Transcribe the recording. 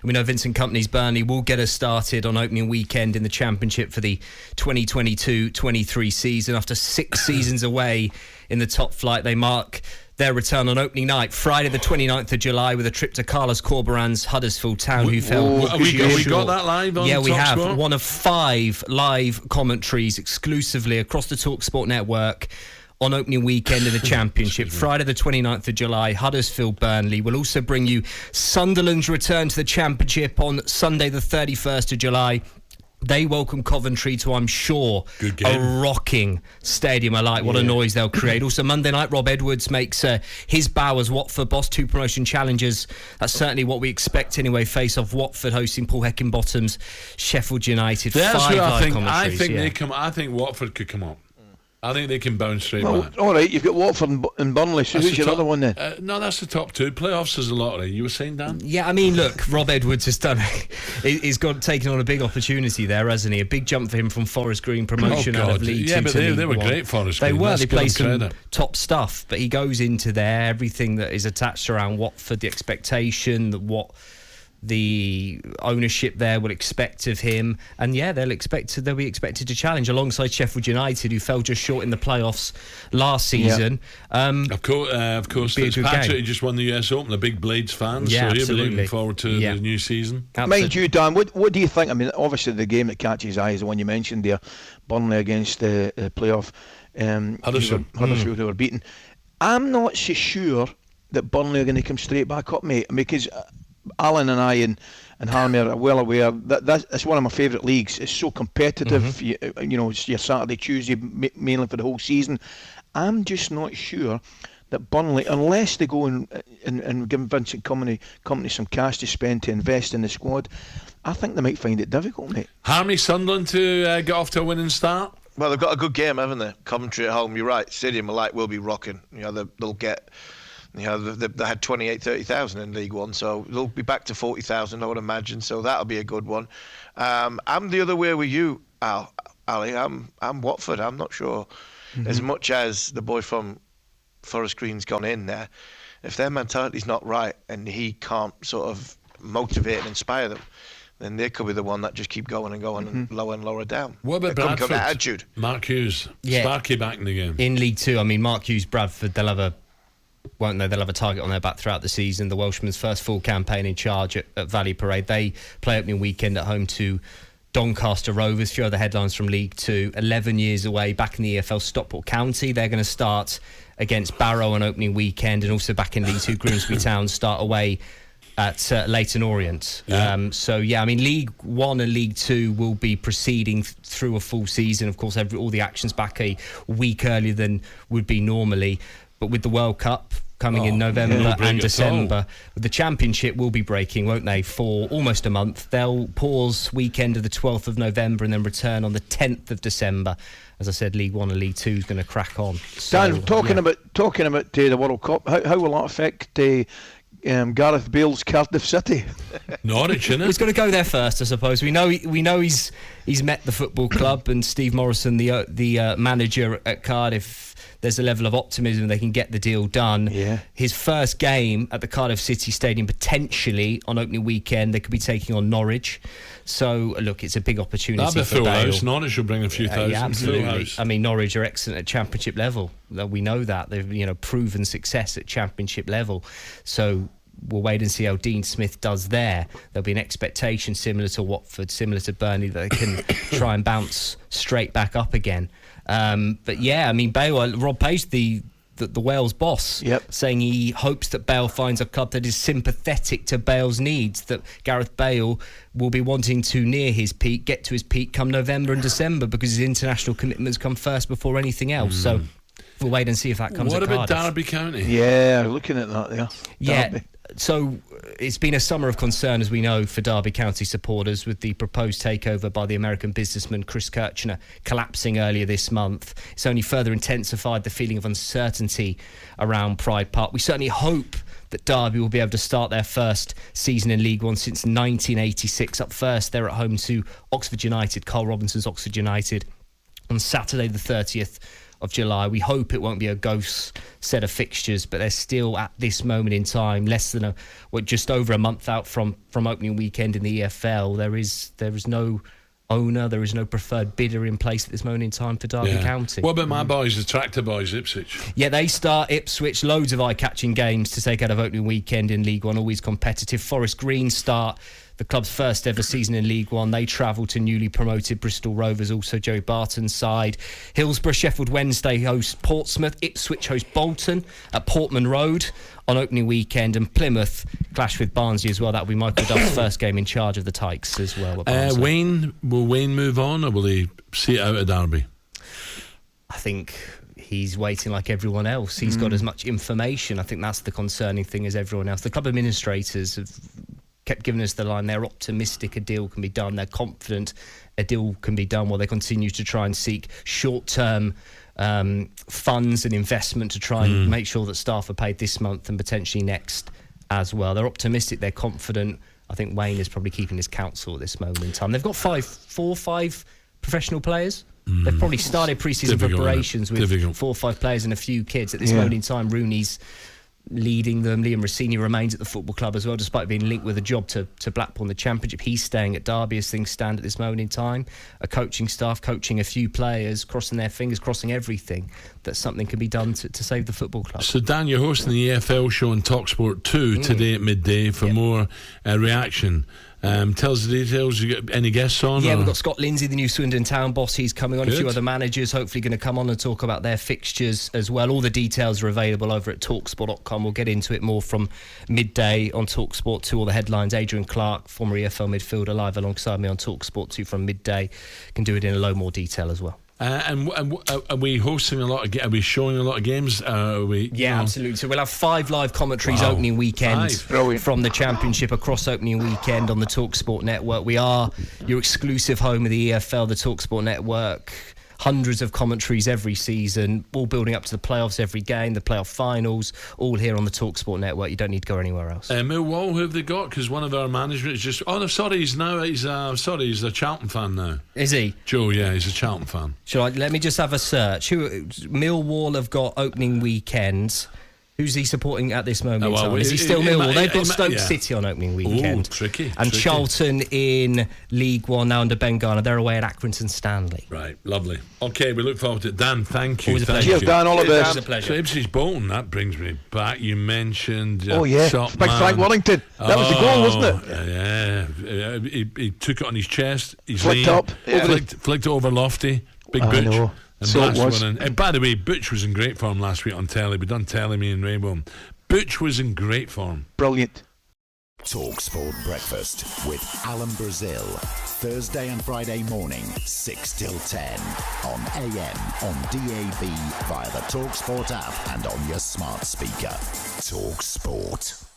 We know Vincent Kompany's Burnley will get us started on opening weekend in the Championship for the 2022-23 season. After 6 seasons away in the top flight, they mark their return on opening night, Friday the 29th of July, with a trip to Carlos Corberan's Huddersfield Town, who fell we got that live on Yeah, we have. talkSPORT? One of 5 live commentaries exclusively across the talkSPORT network on opening weekend of the Championship, Friday the 29th of July, Huddersfield Burnley. We'll also bring you Sunderland's return to the Championship on Sunday the 31st of July. They welcome Coventry to, I'm sure, a rocking stadium. I like what a noise they'll create. Also, Monday night, Rob Edwards makes his bow as Watford boss, 2 promotion challengers. That's certainly what we expect anyway. Face off Watford hosting Paul Heckingbottom's Sheffield United. That's 5 who I live think. commentaries. I think Watford could come up. I think they can bounce straight back. All right, you've got Watford and Burnley, so who's your other one then? No, that's the top 2. Playoffs is a lottery. You were saying, Dan? Yeah, I mean, look, Rob Edwards has done. He's taken on a big opportunity there, hasn't he? A big jump for him from Forest Green promotion out of League Two. Yeah, but to they were League great, Forest Green. Green. They were. Let's They give played them some credit. top stuff, but he goes into there, everything that is attached around Watford, the expectation, what the ownership there will expect of him, and they'll be expected to challenge alongside Sheffield United, who fell just short in the playoffs last season. Of course, Fitzpatrick just won the US Open, a big Blades fan, so he'll be looking forward to the new season. Mind you, Dan, what do you think? I mean, obviously the game that catches his eye is the one you mentioned there, Burnley against the playoff Huddersfield, who were beaten. I'm not so sure that Burnley are going to come straight back up, mate, because Alan and I and Harmy are well aware that that's one of my favourite leagues. It's so competitive. You know, it's your Saturday, Tuesday, mainly for the whole season. I'm just not sure that Burnley, unless they go and give Vincent Kompany some cash to spend to invest in the squad, I think they might find it difficult, mate. Harmy, Sunderland to get off to a winning start? Well, they've got a good game, haven't they? Coventry at home, you're right. Stadium Light will be rocking. You know, they'll get... You know, they had 30,000 in League One, so they'll be back to 40,000, I would imagine. So that'll be a good one. I'm the other way with you, Ali. I'm Watford. I'm not sure. As much as the boy from Forest Green's gone in there, if their mentality's not right and he can't sort of motivate and inspire them, then they could be the one that just keep going and going and lower down. What about Bradford? Attitude. Mark Hughes, Sparky back in the game. In League Two, I mean, Mark Hughes, Bradford, they'll have a target on their back throughout the season. The Welshman's first full campaign in charge at Valley Parade. They play opening weekend at home to Doncaster Rovers. A few other headlines from League Two. 11 years away, back in the EFL, Stockport County. They're going to start against Barrow on opening weekend, and also back in League Two, Grimsby Town start away at Leyton Orient. I mean, League One and League Two will be proceeding through a full season. Of course, all the action's back a week earlier than would be normally. But with the World Cup coming in November and December, the Championship will be breaking, won't they, for almost a month. They'll pause weekend of the 12th of November and then return on the 10th of December. As I said, League One and League Two is going to crack on. So, Dan, talking about the World Cup, how will that affect Gareth Bale's Cardiff City? Norwich, isn't it? He's going to go there first, I suppose. We know he's met the football club, and Steve Morrison, the manager at Cardiff. There's a level of optimism they can get the deal done. Yeah. His first game at the Cardiff City Stadium, potentially on opening weekend, they could be taking on Norwich. So, look, it's a big opportunity That'll be for Bale. House. Norwich will bring a few thousand. Yeah, absolutely. I mean, Norwich are excellent at Championship level. We know that. They've proven success at Championship level. So we'll wait and see how Dean Smith does there. There'll be an expectation similar to Watford, similar to Burnley, that they can try and bounce straight back up again. But yeah, I mean, Bale, Rob Page, the Wales boss, saying he hopes that Bale finds a club that is sympathetic to Bale's needs, that Gareth Bale will be wanting to get to his peak come November and December, because his international commitments come first before anything else. So we'll wait and see if that comes What at about Cardiff. Derby County? Yeah, looking at that there. Yeah. Derby. So it's been a summer of concern, as we know, for Derby County supporters, with the proposed takeover by the American businessman Chris Kirchner collapsing earlier this month. It's only further intensified the feeling of uncertainty around Pride Park. We certainly hope that Derby will be able to start their first season in League One since 1986. Up first, they're at home to Oxford United, Carl Robinson's Oxford United, on Saturday the 30th of July. We hope it won't be a ghost set of fixtures, but they're still at this moment in time less than just over a month out from opening weekend in the EFL. There is no owner, there is no preferred bidder in place at this moment in time for Derby County. What about my boys, the Tractor Boys, Ipswich? Yeah, they start Ipswich. Loads of eye-catching games to take out of opening weekend in League One, always competitive. Forest Green start the club's first ever season in League One. They travel to newly promoted Bristol Rovers, also Joey Barton's side. Hillsborough, Sheffield Wednesday host Portsmouth. Ipswich host Bolton at Portman Road on opening weekend, and Plymouth clash with Barnsley as well. That'll be Michael Duff's first game in charge of the Tykes as well. Will Wayne move on, or will he see it out at Derby? I think he's waiting like everyone else. He's got as much information. I think that's the concerning thing as everyone else. The club administrators have kept giving us the line. They're optimistic a deal can be done. They're confident a deal can be done, while they continue to try and seek short-term funds and investment to try and make sure that staff are paid this month and potentially next as well. They're optimistic, they're confident. I think Wayne is probably keeping his counsel at this moment in time. They've got 4 or 5 professional players. They've probably started pre-season preparations with 4 or 5 players and a few kids. At this moment in time, Rooney's leading them. Liam Rossini remains at the football club as well, despite being linked with a job to Blackpool in the Championship. He's staying at Derby as things stand at this moment in time. A coaching staff coaching a few players, crossing their fingers, crossing everything that something can be done to save the football club. So Dan, you're hosting the EFL show on talkSPORT 2 today at midday for more reaction. Tell us the details. You got any guests on? Yeah, we've got Scott Lindsay, the new Swindon Town boss. He's coming on. Good. A few other managers hopefully going to come on and talk about their fixtures as well. All the details are available over at talksport.com. We'll get into it more from midday on talkSPORT 2. All the headlines. Adrian Clark, former EFL midfielder, live alongside me on talkSPORT 2 from midday. Can do it in a load more detail as well. And are we hosting a lot of? Are we showing a lot of games? Absolutely. So we'll have 5 live commentaries opening weekend from the Championship across opening weekend on the talkSPORT network. We are your exclusive home of the EFL, the talkSPORT network. Hundreds of commentaries every season, all building up to the playoffs every game, the playoff finals, all here on the talkSPORT network. You don't need to go anywhere else. Millwall, who have they got? Because one of our management is just... Oh, no, sorry, he's a Charlton fan now. Is he? Joe, yeah, he's a Charlton fan. Let me just have a search. Millwall have got opening weekend. Who's he supporting at this moment in time? Is he still Millwall? They've got Stoke City on opening weekend. Ooh, tricky. And Charlton in League One now under Ben Garner. They're away at Accrington Stanley. Right, lovely. Okay, we look forward to it. Dan, thank you. Cheers, Dan. All the best. It was a pleasure. So Ipswich Bolton, that brings me back. You mentioned... Big Frank Warrington. That was the goal, wasn't it? Yeah. He took it on his chest. He's flicked up. Flicked it over Lofty. Big Butch. Know. And so it was. And by the way, Butch was in great form last week on telly. We done telly, me and Rainbow. Butch was in great form. Brilliant. talkSPORT Breakfast with Alan Brazil. Thursday and Friday morning, 6 till 10. On AM, on DAB, via the talkSPORT app and on your smart speaker. talkSPORT.